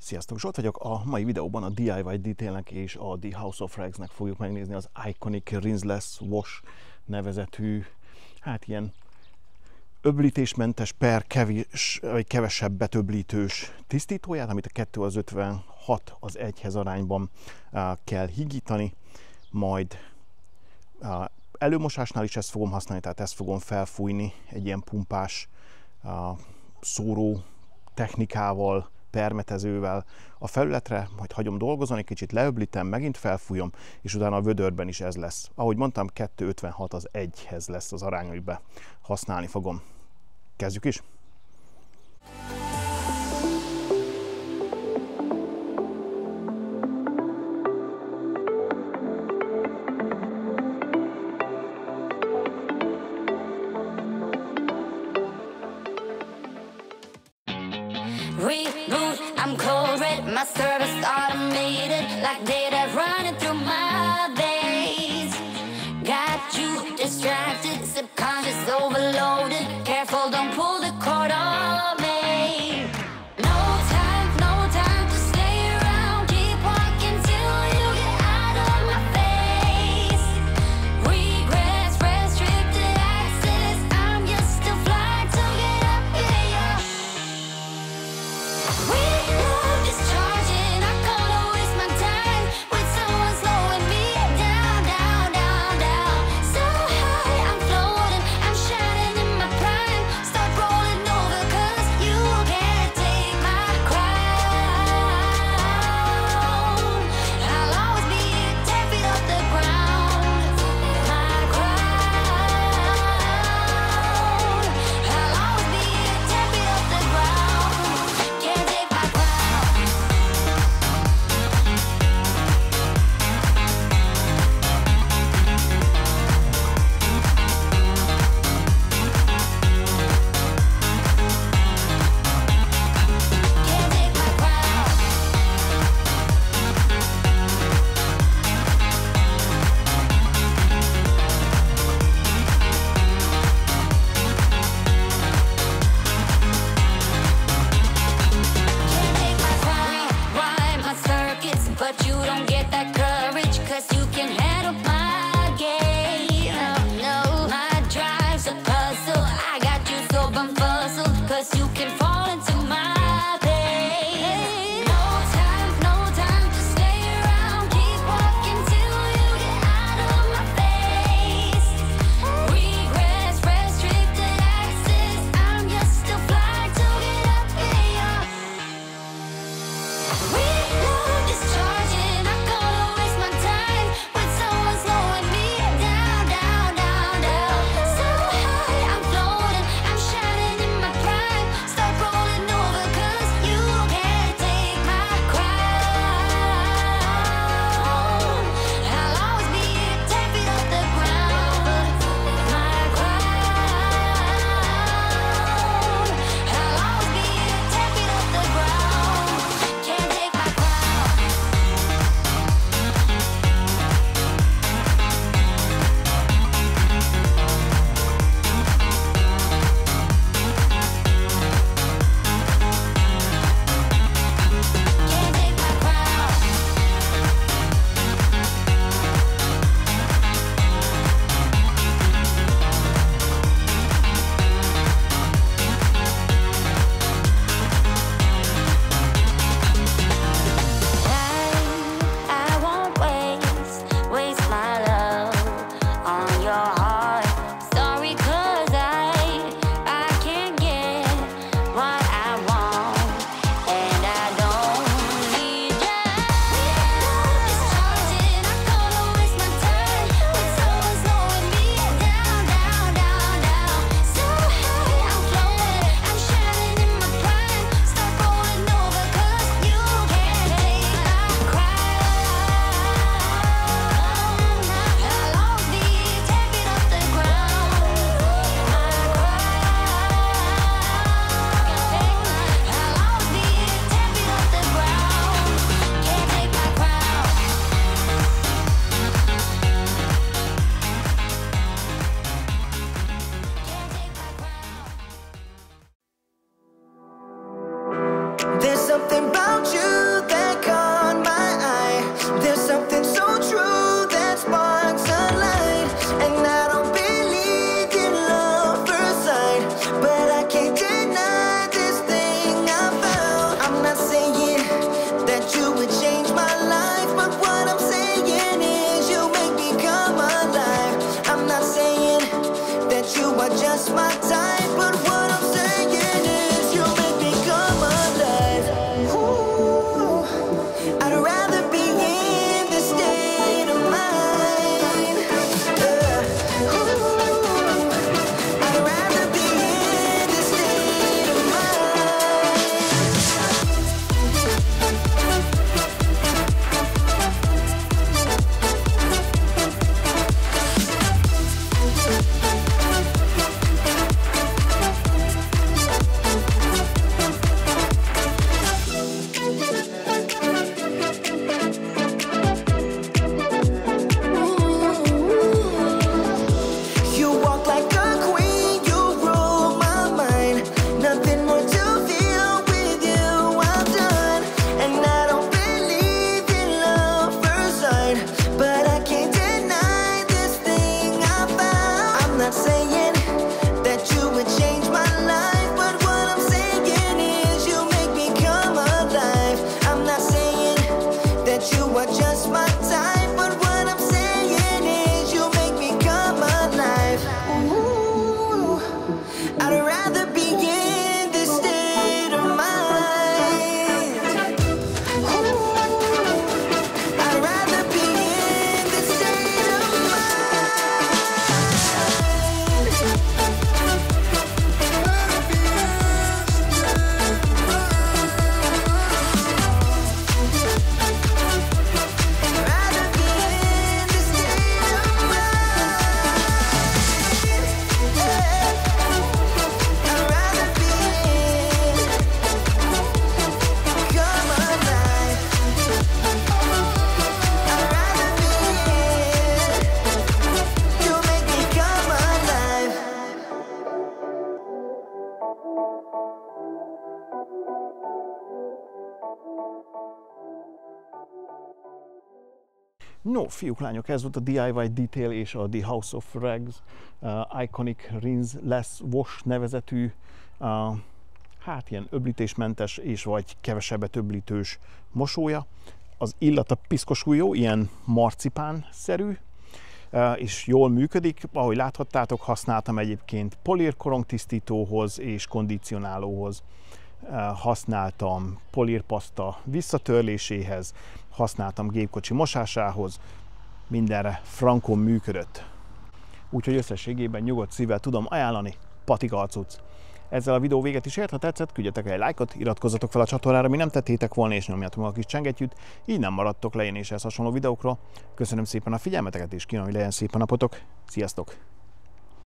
Sziasztok, Zsolt vagyok. A mai videóban a DIYDetailing és a The House of Ragsnek fogjuk megnézni az Iconic Rinseless Wash nevezetű, hát ilyen öblítésmentes per kevés, vagy kevesebbet öblítős tisztítóját, amit a 2 az 56 az 1-hez arányban kell higítani, majd előmosásnál is ezt fogom használni, tehát ezt fogom felfújni egy ilyen pumpás szóró technikával, permetezővel a felületre, majd hagyom dolgozni, egy kicsit leöblítem, megint felfújom, és utána a vödörben is ez lesz. Ahogy mondtam, 2,56 az 1-hez lesz az arány, amiben használni fogom. Kezdjük is! I'm cold red, my service automated, like data running through my veins. Got you distracted, subconscious overloaded. Careful, don't pull the cord on me. No time to stay around. Keep walking till you get out of my face. Regrets, restricted access. I'm just a flight to get up here. We discharging, I can't waste my time. No, fiúk, lányok, ez volt a DIYDetail és a The House of Rags Iconic Rinseless Wash nevezetű, hát ilyen öblítésmentes és vagy kevesebbet öblítős mosója. Az illata piszkosul jó, ilyen marcipán-szerű, és jól működik. Ahogy láthattátok, használtam egyébként polírkorongtisztítóhoz és kondicionálóhoz. Használtam polírpaszta visszatörléséhez, használtam gépkocsi mosásához, mindenre frankon működött. Úgyhogy összességében nyugodt szívvel tudom ajánlani, patika a cucc. Ezzel a videó véget is ért, ha tetszett, küldjetek egy lájkot, iratkozzatok fel a csatornára, mi nem tettétek volna, és nyomjátok meg a kis csengettyűt, így nem maradtok le én és ehhez hasonló videókról. Köszönöm szépen a figyelmeteket, és kívánom, hogy legyen szép a napotok. Sziasztok!